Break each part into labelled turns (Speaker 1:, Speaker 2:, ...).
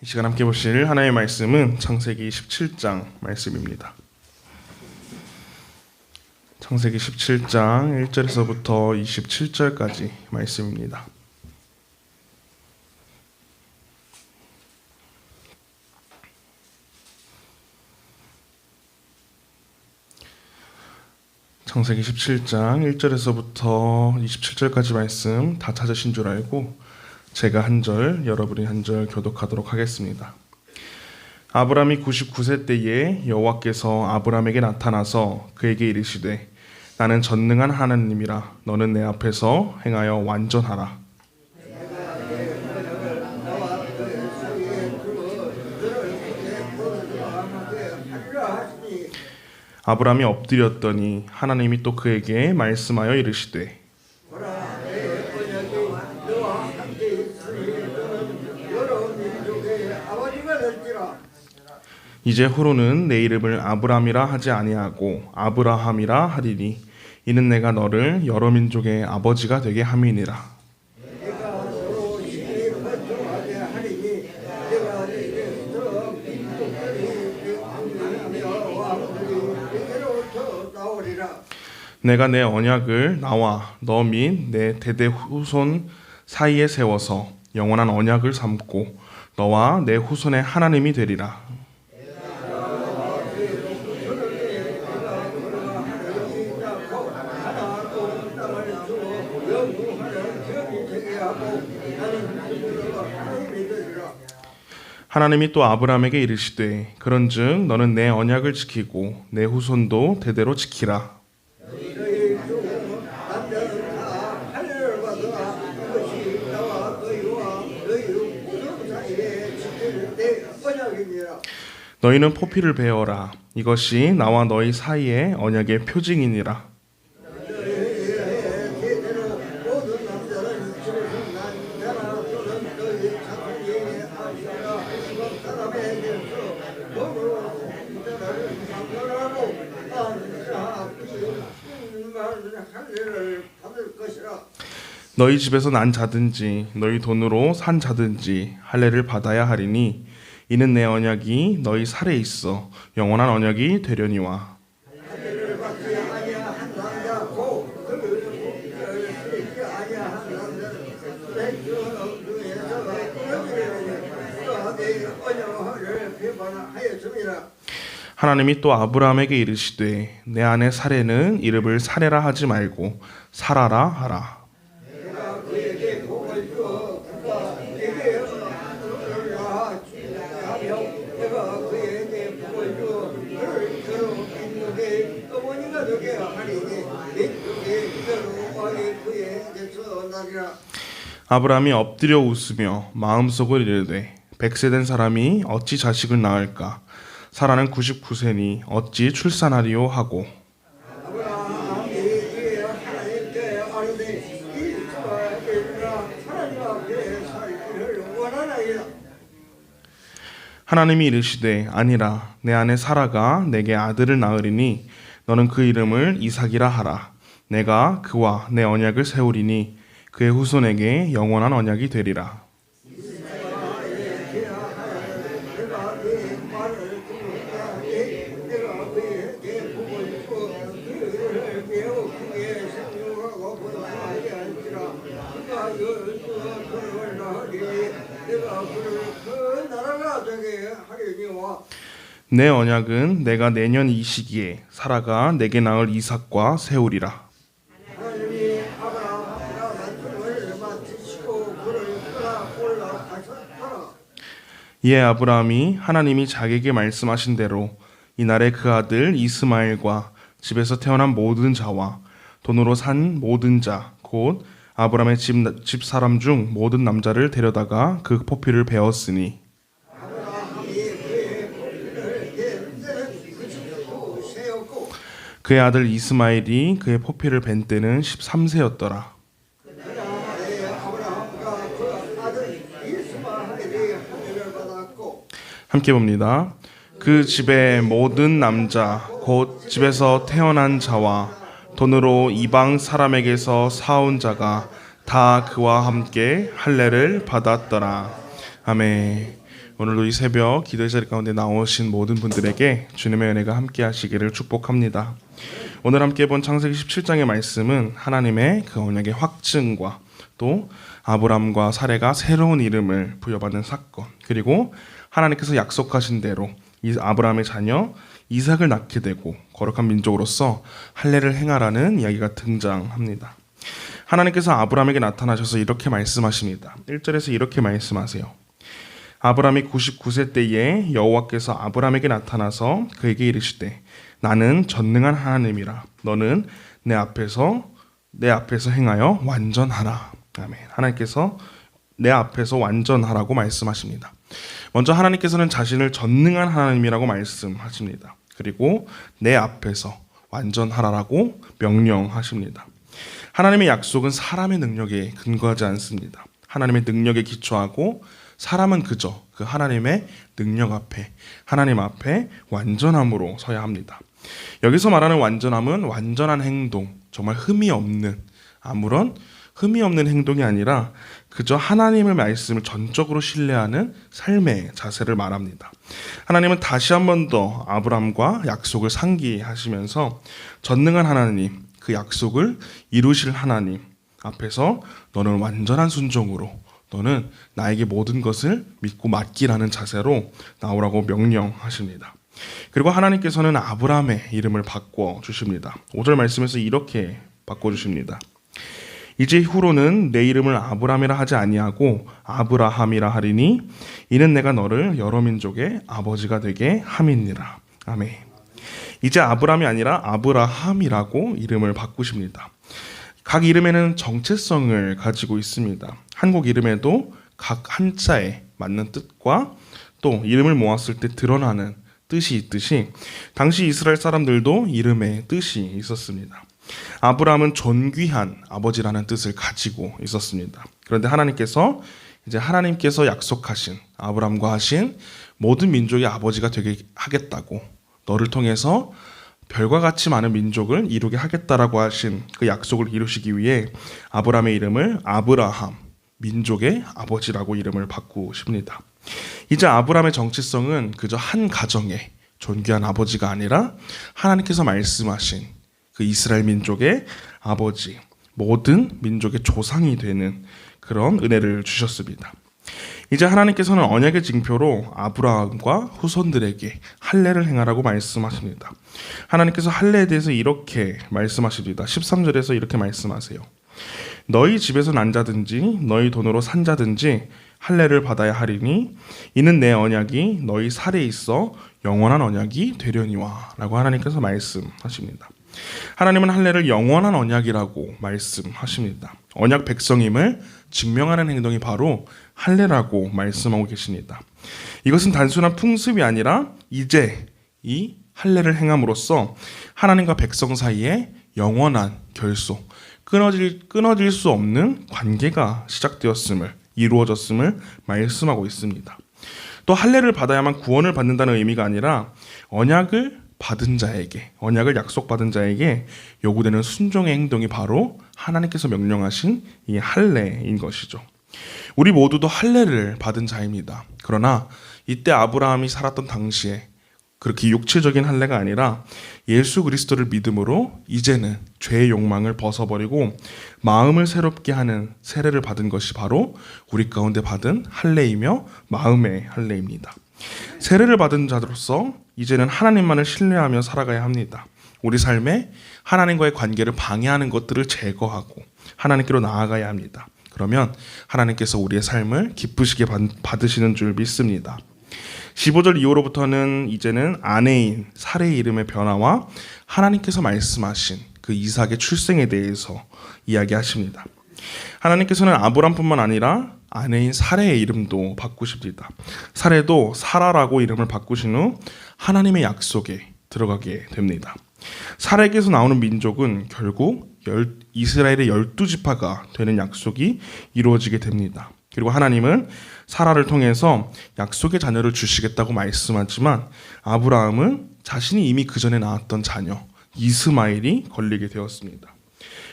Speaker 1: 이 시간 함께 보실 하나님의 말씀은 창세기 17장 말씀입니다. 창세기 17장 1절에서부터 27절까지 말씀입니다. 창세기 17장 1절에서부터 27절까지 말씀 다 찾으신 줄 알고 제가 한 절, 여러분이 한 절 교독하도록 하겠습니다. 아브람이 99세 때에 여호와께서 아브람에게 나타나서 그에게 이르시되 나는 전능한 하나님이라 너는 내 앞에서 행하여 완전하라. 아브람이 엎드렸더니 하나님이 또 그에게 말씀하여 이르시되 이제 후로는 내 이름을 아브람이라 하지 아니하고 아브라함이라 하리니 이는 내가 너를 여러 민족의 아버지가 되게 함이니라. 내가 내 언약을 나와 너 및 내 대대 후손 사이에 세워서 영원한 언약을 삼고 너와 내 후손의 하나님이 되리라. 하나님이 또 아브람에게 이르시되 그런즉 너는 내 언약을 지키고 내 후손도 대대로 지키라. 너희는 포피를 베어라. 이것이 나와 너희 사이의 언약의 표징이니라. 너희 집에서 난 자든지 너희 돈으로 산 자든지 할례를 받아야 하리니 이는 내 언약이 너희 살에 있어 영원한 언약이 되려니와. 하나님이 또 아브라함에게 이르시되 내 아내 사레는 이름을 사레라 하지 말고 사라라 하라. 아브라함이 엎드려 웃으며 마음속으로 이르되 100세 된 사람이 어찌 자식을 낳을까? 사라는 99세니 어찌 출산하리요 하고. 하나님이 이르시되 아니라 내 아내 사라가 내게 아들을 낳으리니 너는 그 이름을 이삭이라 하라. 내가 그와 내 언약을 세우리니 그의 후손에게 영원한 언약이 되리라. 내 언약은 내가 내년 이 시기에 사라가 내게 낳을 이삭과 세우리라. 이에 아브라함이 하나님이 자기에게 말씀하신 대로 이날에 그 아들 이스마엘과 집에서 태어난 모든 자와 돈으로 산 모든 자 곧 아브라함의 집 사람 중 모든 남자를 데려다가 그 포피를 베었으니 그의 아들 이스마엘이 그의 포피를 벤 때는 13세였더라. 함께 봅니다. 그 집의 모든 남자 곧 집에서 태어난 자와 돈으로 이방 사람에게서 사온 자가 다 그와 함께 할례를 받았더라. 아멘. 오늘도 이 새벽 기도의 자리 가운데 나오신 모든 분들에게 주님의 은혜가 함께 하시기를 축복합니다. 오늘 함께 본 창세기 17장의 말씀은 하나님의 그 언약의 확증과 또 아브람과 사레가 새로운 이름을 부여받는 사건, 그리고 하나님께서 약속하신 대로 이 아브라함의 자녀 이삭을 낳게 되고 거룩한 민족으로서 할례를 행하라는 이야기가 등장합니다. 하나님께서 아브라함에게 나타나셔서 이렇게 말씀하십니다. 1절에서 이렇게 말씀하세요. 아브라함이 99세 때에 여호와께서 아브라함에게 나타나서 그에게 이르시되 나는 전능한 하나님이라 너는 내 앞에서 행하여 완전하라. 아멘. 하나님께서 내 앞에서 완전하라고 말씀하십니다. 먼저 하나님께서는 자신을 전능한 하나님이라고 말씀하십니다. 그리고 내 앞에서 완전하라라고 명령하십니다. 하나님의 약속은 사람의 능력에 근거하지 않습니다. 하나님의 능력에 기초하고 사람은 그저 그 하나님의 능력 앞에, 하나님 앞에 완전함으로 서야 합니다. 여기서 말하는 완전함은 완전한 행동, 정말 흠이 없는, 아무런 흠이 없는 행동이 아니라 그저 하나님의 말씀을 전적으로 신뢰하는 삶의 자세를 말합니다. 하나님은 다시 한 번 더 아브람과 약속을 상기하시면서 전능한 하나님, 그 약속을 이루실 하나님 앞에서 너는 완전한 순종으로 너는 나에게 모든 것을 믿고 맡기라는 자세로 나오라고 명령하십니다. 그리고 하나님께서는 아브라함의 이름을 바꿔주십니다. 5절 말씀에서 이렇게 바꿔주십니다. 이제 후로는 내 이름을 아브람이라 하지 아니하고 아브라함이라 하리니 이는 내가 너를 여러 민족의 아버지가 되게 함이니라. 아멘. 이제 아브람이 아니라 아브라함이라고 이름을 바꾸십니다. 각 이름에는 정체성을 가지고 있습니다. 한국 이름에도 각 한자에 맞는 뜻과 또 이름을 모았을 때 드러나는 뜻이 있듯이 당시 이스라엘 사람들도 이름에 뜻이 있었습니다. 아브라함은 존귀한 아버지라는 뜻을 가지고 있었습니다. 그런데 하나님께서 약속하신 아브라함과 하신 모든 민족의 아버지가 되게 하겠다고 너를 통해서 별과 같이 많은 민족을 이루게 하겠다라고 하신 그 약속을 이루시기 위해 아브라함의 이름을 아브라함, 민족의 아버지라고 이름을 바꾸십니다. 이제 아브라함의 정체성은 그저 한 가정의 존귀한 아버지가 아니라 하나님께서 말씀하신 그 이스라엘 민족의 아버지, 모든 민족의 조상이 되는 그런 은혜를 주셨습니다. 이제 하나님께서는 언약의 징표로 아브라함과 후손들에게 할례를 행하라고 말씀하십니다. 하나님께서 할례에 대해서 이렇게 말씀하십니다. 13절에서 이렇게 말씀하세요. 너희 집에서 난 자든지 너희 돈으로 산 자든지 할례를 받아야 하리니 이는 내 언약이 너희 살에 있어 영원한 언약이 되려니와 라고 하나님께서 말씀하십니다. 하나님은 할례를 영원한 언약이라고 말씀하십니다. 언약 백성임을 증명하는 행동이 바로 할례라고 말씀하고 계십니다. 이것은 단순한 풍습이 아니라 이제 이 할례를 행함으로써 하나님과 백성 사이에 영원한 결속, 끊어질 수 없는 관계가 이루어졌음을 말씀하고 있습니다. 또 할례를 받아야만 구원을 받는다는 의미가 아니라 언약을 약속받은 자에게 요구되는 순종의 행동이 바로 하나님께서 명령하신 이 할례인 것이죠. 우리 모두도 할례를 받은 자입니다. 그러나 이때 아브라함이 살았던 당시에 그렇게 육체적인 할례가 아니라 예수 그리스도를 믿음으로 이제는 죄의 욕망을 벗어버리고 마음을 새롭게 하는 세례를 받은 것이 바로 우리 가운데 받은 할례이며 마음의 할례입니다. 세례를 받은 자로서 이제는 하나님만을 신뢰하며 살아가야 합니다. 우리 삶에 하나님과의 관계를 방해하는 것들을 제거하고 하나님께로 나아가야 합니다. 그러면 하나님께서 우리의 삶을 기쁘시게 받으시는 줄 믿습니다. 15절 이후로부터는 이제는 아내인 사레의 이름의 변화와 하나님께서 말씀하신 그 이삭의 출생에 대해서 이야기하십니다. 하나님께서는 아브람뿐만 아니라 아내인 사레의 이름도 바꾸십니다. 사레도 사라라고 이름을 바꾸신 후 하나님의 약속에 들어가게 됩니다. 사레에게서 나오는 민족은 결국 이스라엘의 12지파가 되는 약속이 이루어지게 됩니다. 그리고 하나님은 사라를 통해서 약속의 자녀를 주시겠다고 말씀하지만 아브라함은 자신이 이미 그 전에 낳았던 자녀 이스마엘이 걸리게 되었습니다.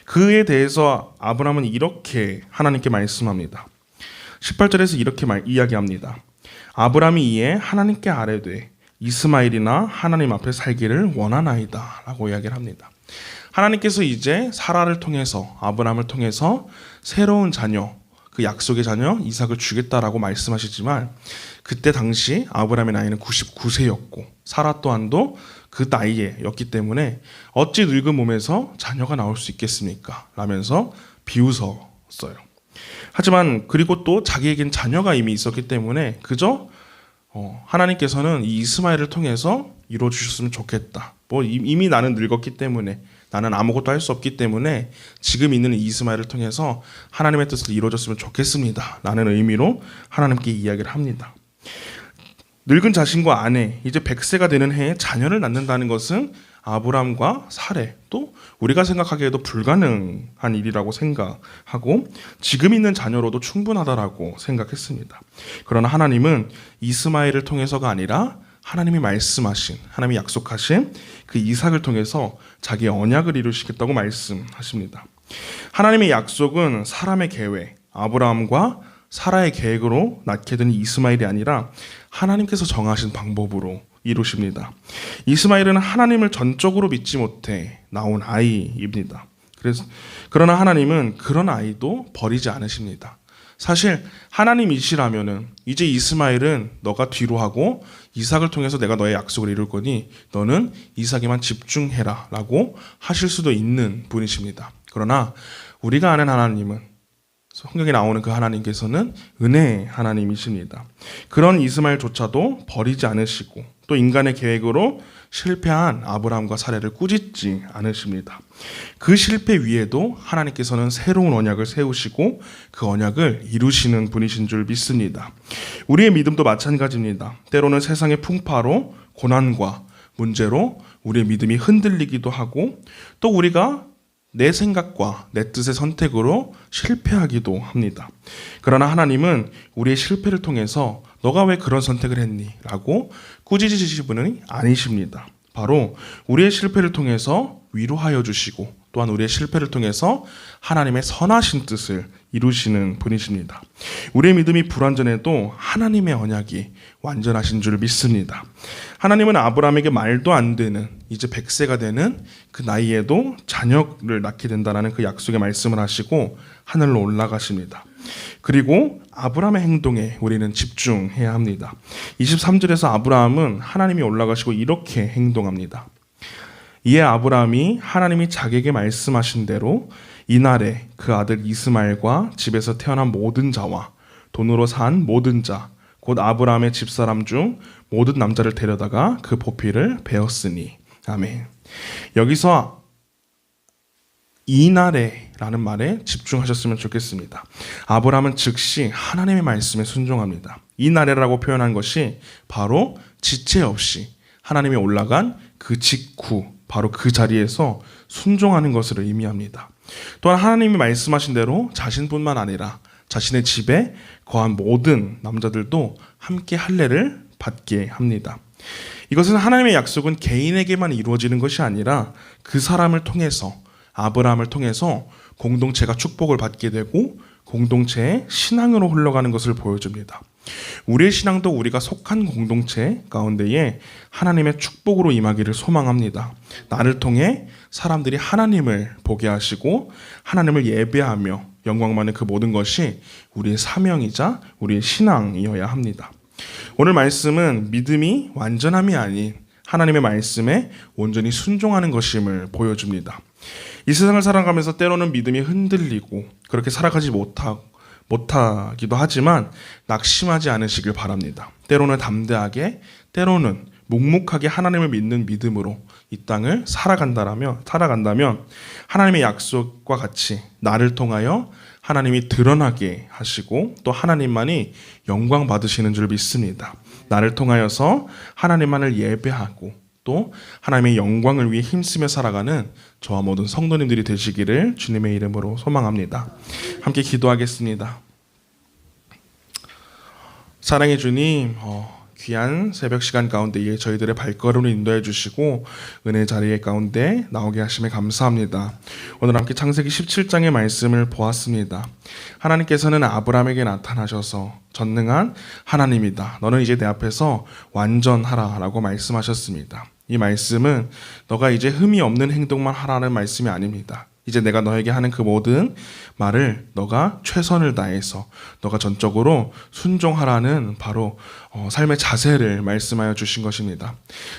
Speaker 1: 그에 대해서 아브라함은 이렇게 하나님께 말씀합니다. 18절에서 이렇게 이야기합니다. 아브라함이 이에 하나님께 아뢰되 이스마엘이나 하나님 앞에 살기를 원하나이다 라고 이야기를 합니다. 하나님께서 이제 사라를 통해서, 아브라함을 통해서 새로운 자녀, 그 약속의 자녀 이삭을 주겠다라고 말씀하시지만, 그때 당시 아브라함의 나이는 99세였고 사라 또한도 그 나이에였기 때문에 어찌 늙은 몸에서 자녀가 나올 수 있겠습니까? 라면서 비웃었어요. 하지만 그리고 또 자기에겐 자녀가 이미 있었기 때문에 그저 하나님께서는 이 이스마엘을 통해서 이루어 주셨으면 좋겠다. 이미 나는 늙었기 때문에, 나는 아무것도 할 수 없기 때문에 지금 있는 이스마엘을 통해서 하나님의 뜻을 이루어졌으면 좋겠습니다 라는 의미로 하나님께 이야기를 합니다. 늙은 자신과 아내, 이제 100세가 되는 해에 자녀를 낳는다는 것은 아브라함과 사레, 또 우리가 생각하기에도 불가능한 일이라고 생각하고 지금 있는 자녀로도 충분하다라고 생각했습니다. 그러나 하나님은 이스마엘을 통해서가 아니라 하나님이 말씀하신, 하나님이 약속하신 그 이삭을 통해서 자기의 언약을 이루시겠다고 말씀하십니다. 하나님의 약속은 사람의 계획, 아브라함과 사라의 계획으로 낳게 된 이스마엘이 아니라 하나님께서 정하신 방법으로 이루십니다. 이스마엘은 하나님을 전적으로 믿지 못해 나온 아이입니다. 그러나 하나님은 그런 아이도 버리지 않으십니다. 사실 하나님이시라면은 이제 이스마엘은 너가 뒤로 하고 이삭을 통해서 내가 너의 약속을 이룰 거니 너는 이삭에만 집중해라 라고 하실 수도 있는 분이십니다. 그러나 우리가 아는 하나님은, 성경에 나오는 그 하나님께서는 은혜의 하나님이십니다. 그런 이스마엘조차도 버리지 않으시고 또 인간의 계획으로 실패한 아브라함과 사레를 꾸짖지 않으십니다. 그 실패 위에도 하나님께서는 새로운 언약을 세우시고 그 언약을 이루시는 분이신 줄 믿습니다. 우리의 믿음도 마찬가지입니다. 때로는 세상의 풍파로, 고난과 문제로 우리의 믿음이 흔들리기도 하고 또 우리가 내 생각과 내 뜻의 선택으로 실패하기도 합니다. 그러나 하나님은 우리의 실패를 통해서 너가 왜 그런 선택을 했니? 라고 꾸짖으시는 분은 아니십니다. 바로 우리의 실패를 통해서 위로하여 주시고 또한 우리의 실패를 통해서 하나님의 선하신 뜻을 이루시는 분이십니다. 우리의 믿음이 불완전해도 하나님의 언약이 완전하신 줄 믿습니다. 하나님은 아브라함에게 말도 안 되는 이제 100세가 되는 그 나이에도 자녀를 낳게 된다는 그 약속의 말씀을 하시고 하늘로 올라가십니다. 그리고 아브라함의 행동에 우리는 집중해야 합니다. 23절에서 아브라함은 하나님이 올라가시고 이렇게 행동합니다. 이에 아브라함이 하나님이 자기에게 말씀하신 대로 이날에 그 아들 이스마엘과 집에서 태어난 모든 자와 돈으로 산 모든 자, 곧 아브라함의 집사람 중 모든 남자를 데려다가 그 보피를 베었으니. 아멘. 여기서 이날에 라는 말에 집중하셨으면 좋겠습니다. 아브라함은 즉시 하나님의 말씀에 순종합니다. 이날에라고 표현한 것이 바로 지체 없이 하나님이 올라간 그 직후 바로 그 자리에서 순종하는 것을 의미합니다. 또한 하나님이 말씀하신 대로 자신뿐만 아니라 자신의 집에 거한 모든 남자들도 함께 할례를 받게 합니다. 이것은 하나님의 약속은 개인에게만 이루어지는 것이 아니라 그 사람을 통해서, 아브라함을 통해서 공동체가 축복을 받게 되고 공동체의 신앙으로 흘러가는 것을 보여줍니다. 우리의 신앙도 우리가 속한 공동체 가운데에 하나님의 축복으로 임하기를 소망합니다. 나를 통해 사람들이 하나님을 보게 하시고 하나님을 예배하며 영광 받는 그 모든 것이 우리의 사명이자 우리의 신앙이어야 합니다. 오늘 말씀은 믿음이 완전함이 아닌 하나님의 말씀에 온전히 순종하는 것임을 보여줍니다. 이 세상을 살아가면서 때로는 믿음이 흔들리고 그렇게 살아가지 못하기도 하지만 낙심하지 않으시길 바랍니다. 때로는 담대하게, 때로는 묵묵하게 하나님을 믿는 믿음으로 이 땅을 살아간다면 하나님의 약속과 같이 나를 통하여 하나님이 드러나게 하시고 또 하나님만이 영광 받으시는 줄 믿습니다. 나를 통하여서 하나님만을 예배하고 또 하나님의 영광을 위해 힘쓰며 살아가는 저와 모든 성도님들이 되시기를 주님의 이름으로 소망합니다. 함께 기도하겠습니다. 사랑의 주님, 귀한 새벽 시간 가운데에 저희들의 발걸음을 인도해 주시고 은혜 자리에 가운데 나오게 하심에 감사합니다. 오늘 함께 창세기 17장의 말씀을 보았습니다. 하나님께서는 아브라함에게 나타나셔서 전능한 하나님이다. 너는 이제 내 앞에서 완전하라 라고 말씀하셨습니다. 이 말씀은 너가 이제 흠이 없는 행동만 하라는 말씀이 아닙니다. 이제 내가 너에게 하는 그 모든 말을 너가 최선을 다해서 너가 전적으로 순종하라는 바로 삶의 자세를 말씀하여 주신 것입니다.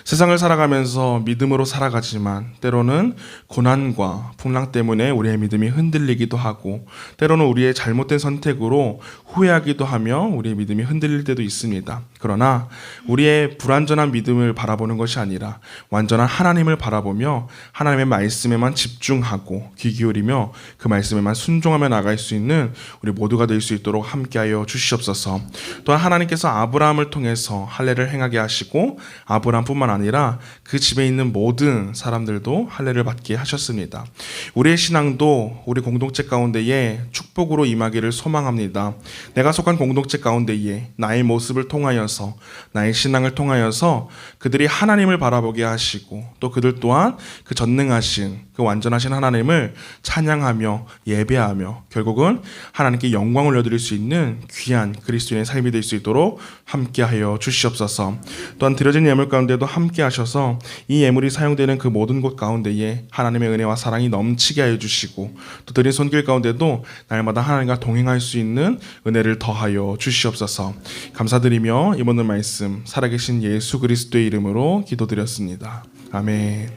Speaker 1: 세상을 살아가면서 믿음으로 살아가지만 때로는 고난과 풍랑 때문에 우리의 믿음이 흔들리기도 하고 때로는 우리의 잘못된 선택으로 후회하기도 하며 우리의 믿음이 흔들릴 때도 있습니다. 그러나 우리의 불완전한 믿음을 바라보는 것이 아니라 완전한 하나님을 바라보며 하나님의 말씀에만 집중하고 귀 기울이며 그 말씀에만 순종하며 나갈 수 있는 우리 모두가 될 수 있도록 함께하여 주시옵소서. 또한 하나님께서 아브라함을 통해서 할례를 행하게 하시고 아브라함뿐만 아니라 그 집에 있는 모든 사람들도 할례를 받게 하셨습니다. 우리의 신앙도 우리 공동체 가운데에 축복으로 임하기를 소망합니다. 내가 속한 공동체 가운데에 나의 모습을 통하여서 나의 신앙을 통하여서 그들이 하나님을 바라보게 하시고 또 그들 또한 그 전능하신 그 완전하신 하나님을 찬양하며 예배하며 결국은 하나님께 영광을 올려드릴 수 있는 귀한 그리스도인의 삶이 될 수 있도록 함께하여 주시옵소서. 또한 드려진 예물 가운데도 함께하셔서 이 예물이 사용되는 그 모든 곳 가운데에 하나님의 은혜와 사랑이 넘치게 하여 주시고 또 드린 손길 가운데도 날마다 하나님과 동행할 수 있는 은혜를 더하여 주시옵소서. 감사드리며 이번 말씀 살아계신 예수 그리스도의 이름으로 기도드렸습니다. 아멘.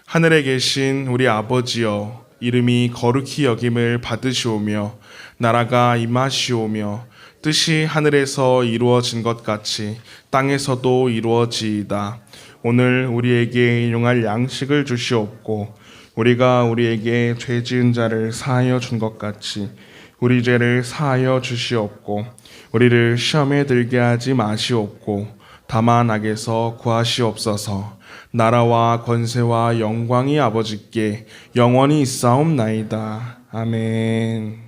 Speaker 1: 하늘에 계신 우리 아버지여, 이름이 거룩히 여김을 받으시오며 나라가 임하시오며 뜻이 하늘에서 이루어진 것 같이 땅에서도 이루어지이다. 오늘 우리에게 일용할 양식을 주시옵고 우리가 우리에게 죄 지은 자를 사하여 준 것 같이 우리 죄를 사하여 주시옵고 우리를 시험에 들게 하지 마시옵고 다만 악에서 구하시옵소서. 나라와 권세와 영광이 아버지께 영원히 있사옵나이다. 아멘.